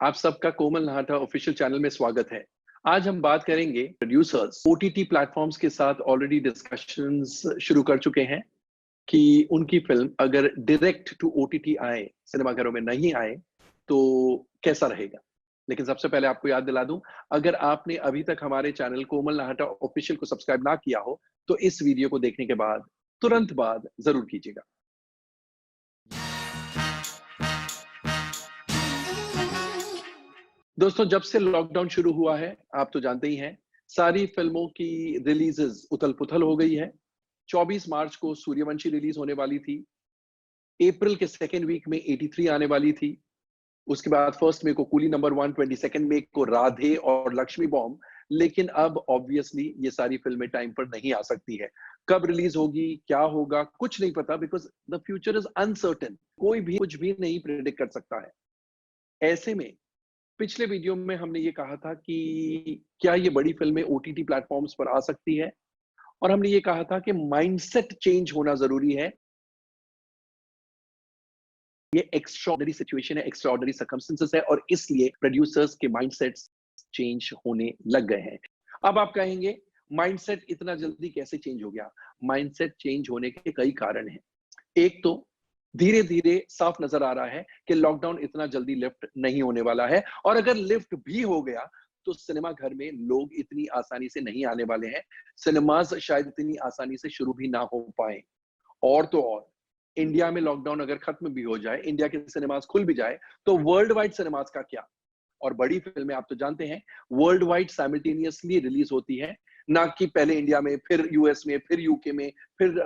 आप सबका कोमल Nahata official channel में स्वागत है। आज हम बात करेंगे प्रोड्यूसर्स ओटीटी प्लेटफॉर्म्स के साथ ऑलरेडी डिस्कशंस शुरू कर चुके हैं कि उनकी फिल्म अगर डायरेक्ट टू ओटीटी आए, सिनेमाघरों में नहीं आए, तो कैसा रहेगा। लेकिन सबसे पहले आपको याद दिला दूं, अगर आपने अभी तक हमारे चैनल कोमल नहाटा ऑफिशियल को सब्सक्राइब ना किया हो, तो इस वीडियो को देखने के बाद तुरंत बाद जरूर कीजिएगा। दोस्तों, जब से लॉकडाउन शुरू हुआ है, आप तो जानते ही हैं, सारी फिल्मों की रिलीजेस उथल-पुथल हो गई है। 24 मार्च को सूर्यवंशी रिलीज होने वाली थी। अप्रैल के सेकंड वीक में 83 आने वाली थी। उसके बाद फर्स्ट मई को कूली नंबर 1, 22nd मई को राधे और लक्ष्मी बॉम्ब। लेकिन अब ऑब्वियसली ये सारी फिल्में टाइम पर नहीं आ सकती है। कब रिलीज होगी, क्या होगा, कुछ नहीं पता, because the future is uncertain. कोई भी कुछ भी नहीं प्रेडिक्ट कर सकता है। ऐसे में पिछले वीडियो में हमने ये कहा था कि क्या ये बड़ी फिल्में ओटीटी प्लेटफॉर्म्स पर आ सकती है, और हमने ये कहा था कि माइंडसेट चेंज होना जरूरी है। ये एक्स्ट्राऑर्डिनरी सिचुएशन है, एक्स्ट्राऑर्डिनरी सर्कमस्टेंसेस है, और इसलिए प्रोड्यूसर्स के माइंडसेट्स चेंज होने लग गए हैं। अब आप कहेंगे, माइंडसेट इतना जल्दी कैसे चेंज हो गया? माइंडसेट चेंज होने के कई कारण हैं। एक तो धीरे-धीरे साफ नजर आ रहा है कि लॉकडाउन इतना जल्दी लिफ्ट नहीं होने वाला है, और अगर लिफ्ट भी हो गया, तो सिनेमा घर में लोग इतनी आसानी से नहीं आने वाले हैं। सिनेमाज शायद इतनी आसानी से शुरू भी ना हो पाए। और तो और, इंडिया में लॉकडाउन अगर खत्म भी हो जाए, इंडिया के सिनेमाज खुल भी जाए, तो वर्ल्ड वाइड सिनेमाज का क्या? और बड़ी फिल्में आप तो जानते हैं, वर्ल्ड वाइड साइमल्टेनियसली रिलीज होती है, ना कि पहले इंडिया में, फिर यूएस में, फिर यूके में, फिर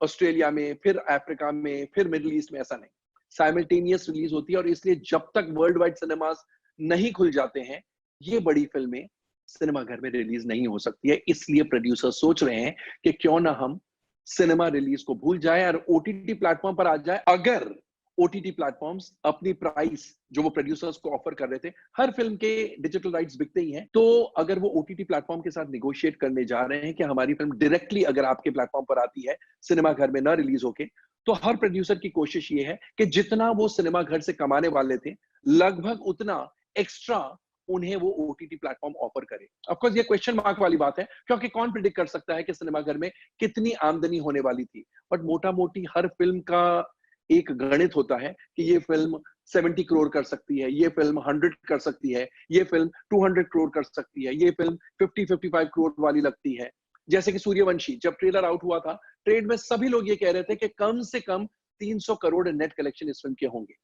ऑस्ट्रेलिया में, फिर अफ्रीका में, फिर मिडिल ईस्ट में। ऐसा नहीं, साइमल्टेनियस रिलीज होती है। और इसलिए जब तक वर्ल्ड वाइड सिनेमास नहीं खुल जाते हैं, ये बड़ी फिल्में सिनेमा घर में रिलीज नहीं हो सकती है। इसलिए प्रोड्यूसर सोच रहे हैं कि क्यों ना हम सिनेमा रिलीज को भूल जाए और ओटीटी प्लेटफॉर्म पर आ जाए। अगर ओटीटी प्लेटफॉर्म्स अपनी प्राइस जो वो प्रोड्यूसर्स को ऑफर कर रहे थे, हर फिल्म के डिजिटल राइट्स बिकते ही हैं, तो अगर वो ओटीटी प्लेटफॉर्म के साथ निगोशिएट करने जा रहे हैं कि हमारी फिल्म डायरेक्टली अगर आपके प्लेटफॉर्म पर आती है, सिनेमा घर में ना रिलीज होके, तो हर प्रोड्यूसर की कोशिश ये है कि जितना वो सिनेमा घर से कमाने वाले थे, लगभग उतना एक्स्ट्रा उन्हें वो ओटीटी प्लेटफॉर्म ऑफर करे। ऑफ कोर्स ये क्वेश्चन मार्क वाली बात है, क्योंकि कौन प्रिडिक्ट कर सकता है कि सिनेमा घर में कितनी आमदनी होने वाली थी। बट मोटा मोटी हर फिल्म का एक गणित होता है कि ये फिल्म 70 करोड़ कर सकती है, ये फिल्म 100 कर सकती है, ये फिल्म 200 करोड़ कर सकती है, ये फिल्म 50-55 करोड़ वाली लगती है। जैसे कि सूर्यवंशी जब ट्रेलर आउट हुआ था, ट्रेड में सभी लोग ये कह रहे थे कि कम से कम 300 करोड़ नेट कलेक्शन इस फिल्म के होंगे।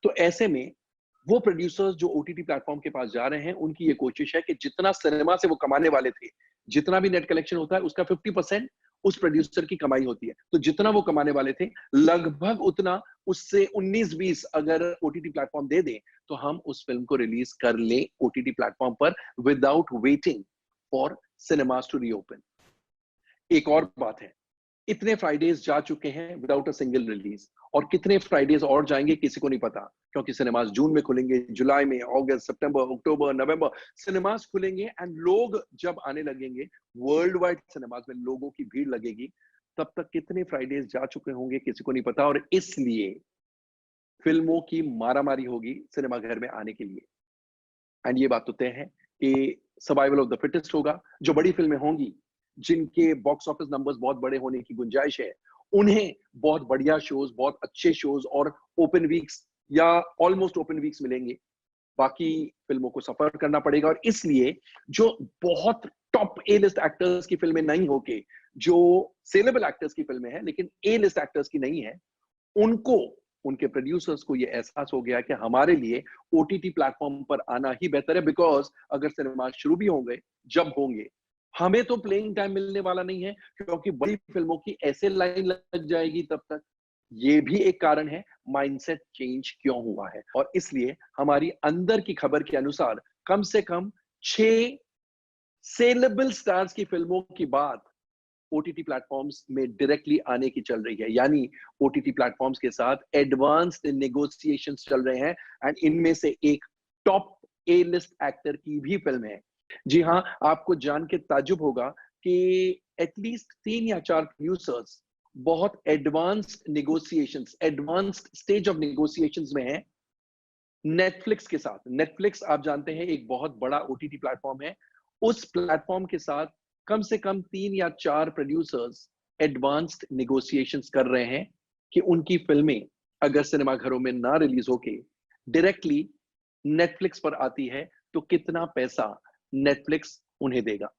तो ऐसे में वो प्रोड्यूसर्स जो ओटीटी प्लेटफॉर्म के पास जा रहे हैं, उनकी ये कोशिश है कि जितना सिनेमा से वो कमाने वाले थे, जितना भी नेट कलेक्शन होता है, उसका 50% उस प्रोड्यूसर की कमाई होती है। तो जितना वो कमाने वाले थे, लगभग उतना, उससे 19-20 अगर ओटीटी प्लेटफॉर्म दे दें, तो हम उस फिल्म को रिलीज कर लें ओटीटी प्लेटफॉर्म पर without waiting for cinemas to reopen. एक और बात है, इतने फ्राइडेज जा चुके हैं विदाउट अ सिंगल रिलीज, और कितने फ्राइडेज और जाएंगे किसी को नहीं पता, क्योंकि सिनेमास जून में खुलेंगे, जुलाई में, अगस्त, सितंबर, अक्टूबर, नवंबर सिनेमास खुलेंगे, एंड लोग जब आने लगेंगे, वर्ल्ड वाइड सिनेमास में लोगों की भीड़ लगेगी, तब तक कितने फ्राइडेज जा चुके होंगे किसी को नहीं पता। और इसलिए फिल्मों की मारामारी होगी सिनेमा घर में आने के लिए। एंड ये बात तो तय है कि सर्वाइवल ऑफ द फिटेस्ट होगा। जो बड़ी फिल्में होंगी, जिनके बॉक्स ऑफिस नंबर्स बहुत बड़े होने की गुंजाइश है, उन्हें बहुत बढ़िया शोज, बहुत अच्छे शोज और ओपन वीक्स या ऑलमोस्ट ओपन वीक्स मिलेंगे। बाकी फिल्मों को सफर करना पड़ेगा। और इसलिए जो बहुत टॉप ए लिस्ट एक्टर्स की फिल्में नहीं होके, जो सेलेबल एक्टर्स की फिल्में हैं लेकिन ए लिस्ट एक्टर्स की नहीं है, उनको, उनके प्रोड्यूसर्स को ये एहसास हो गया कि हमारे लिए ओटीटी प्लेटफॉर्म पर आना ही बेहतर है। बिकॉज अगर सिनेमा शुरू भी होंगे, जब होंगे, हमें तो प्लेइंग टाइम मिलने वाला नहीं है, क्योंकि बड़ी फिल्मों की ऐसे लाइन लग जाएगी तब तक। ये भी एक कारण है माइंडसेट चेंज क्यों हुआ है। और इसलिए हमारी अंदर की खबर के अनुसार कम से कम 6 सेलेबल स्टार्स की फिल्मों की बात ओटीटी प्लेटफॉर्म्स में डायरेक्टली आने की चल रही है। यानी ओटीटी प्लेटफॉर्म्स के साथ एडवांस्ड नेगोशिएशंस चल रहे हैं, एंड इनमें से एक टॉप ए लिस्ट एक्टर की भी फिल्म है। जी हाँ, आपको जान के ताज्जुब होगा कि एटलीस्ट 3 या 4 प्रोड्यूसर्स बहुत advanced negotiations, advanced stage of negotiations में हैं, नेटफ्लिक्स के साथ, नेटफ्लिक्स आप जानते हैं एक बहुत बड़ा ओटीटी प्लेटफॉर्म है। उस प्लेटफॉर्म के साथ कम से कम 3 या 4 प्रोड्यूसर्स एडवांस्ड नेगोशिएशंस कर रहे हैं कि उनकी फिल्में अगर सिनेमा घरों में ना रिलीज होके डायरेक्टली नेटफ्लिक्स पर आती है तो कितना पैसा नेटफ्लिक्स उन्हें देगा।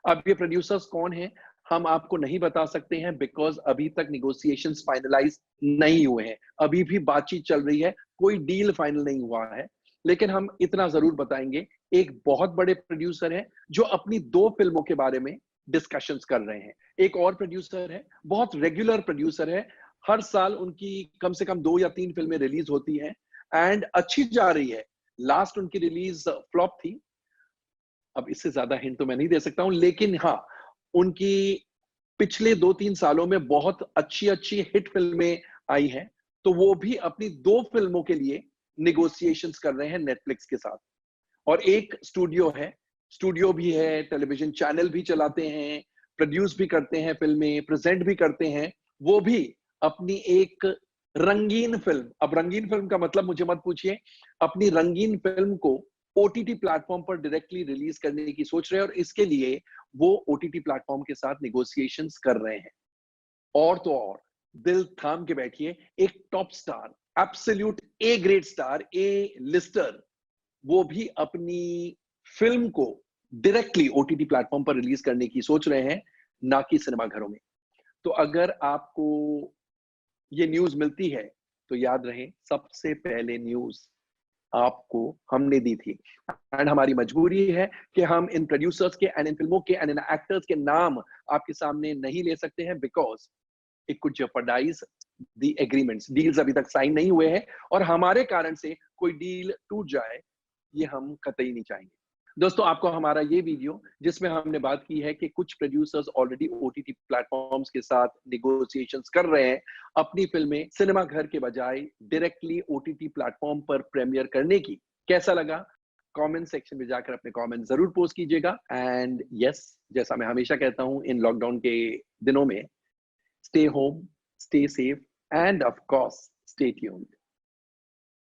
अब ये प्रोड्यूसर्स कौन हैं हम आपको नहीं बता सकते हैं बिकॉज अभी तक निगोशिएशंस फाइनलाइज नहीं हुए हैं, अभी भी बातचीत चल रही है, कोई डील फाइनल नहीं हुआ है। लेकिन हम इतना जरूर बताएंगे, एक बहुत बड़े प्रोड्यूसर है जो अपनी 2 फिल्मों के बारे में डिस्कशंस कर रहे हैं। एक और प्रोड्यूसर है, बहुत रेगुलर प्रोड्यूसर है, हर साल उनकी कम से कम 2 या 3 फिल्में रिलीज होती हैं एंड अच्छी जा रही है। लास्ट उनकी रिलीज फ्लॉप थी, अब इससे ज्यादा हिंट तो मैं नहीं दे सकता हूं, लेकिन हाँ उनकी पिछले 2-3 सालों में बहुत अच्छी अच्छी हिट फिल्में आई हैं, तो वो भी अपनी 2 फिल्मों के लिए निगोशिएशंस कर रहे हैं नेटफ्लिक्स के साथ। और एक स्टूडियो भी है, टेलीविजन चैनल भी चलाते हैं, प्रोड्यूस भी करते हैं फिल्में, प्रेजेंट भी करते हैं, वो भी अपनी एक रंगीन फिल्म, अब रंगीन फिल्म का मतलब मुझे मत पूछिए, अपनी रंगीन फिल्म को ओटीटी प्लेटफॉर्म पर डायरेक्टली रिलीज करने की सोच रहे हैं और इसके लिए वो ओटीटी प्लेटफॉर्म के साथ निगोशिएशंस कर रहे हैं। और तो और दिल थाम के बैठिए, एक top star, absolute A grade star, A lister, वो भी अपनी फिल्म को डायरेक्टली ओटीटी प्लेटफॉर्म पर रिलीज करने की सोच रहे हैं, ना कि सिनेमा घरों में। तो अगर आपको ये न्यूज मिलती है तो याद रहे सबसे पहले न्यूज आपको हमने दी थी एंड हमारी मजबूरी है कि हम इन प्रोड्यूसर्स के एंड इन फिल्मों के एंड इन एक्टर्स के नाम आपके सामने नहीं ले सकते हैं because it could jeopardise the agreements, deals अभी तक साइन नहीं हुए हैं और हमारे कारण से कोई डील टूट जाए ये हम कतई नहीं चाहेंगे। दोस्तों आपको हमारा ये वीडियो जिसमें हमने बात की है कि कुछ प्रोड्यूसर्स ऑलरेडी ओटीटी प्लेटफॉर्म्स के साथ निगोशिएशंस कर रहे हैं अपनी फिल्में सिनेमा घर के बजाय डायरेक्टली ओटीटी प्लेटफॉर्म पर प्रीमियर करने की, कैसा लगा कमेंट सेक्शन में जाकर अपने कमेंट जरूर पोस्ट कीजिएगा। एंड यस, जैसा मैं हमेशा कहता हूं इन लॉकडाउन के दिनों में, stay home, stay safe end of course stay tuned.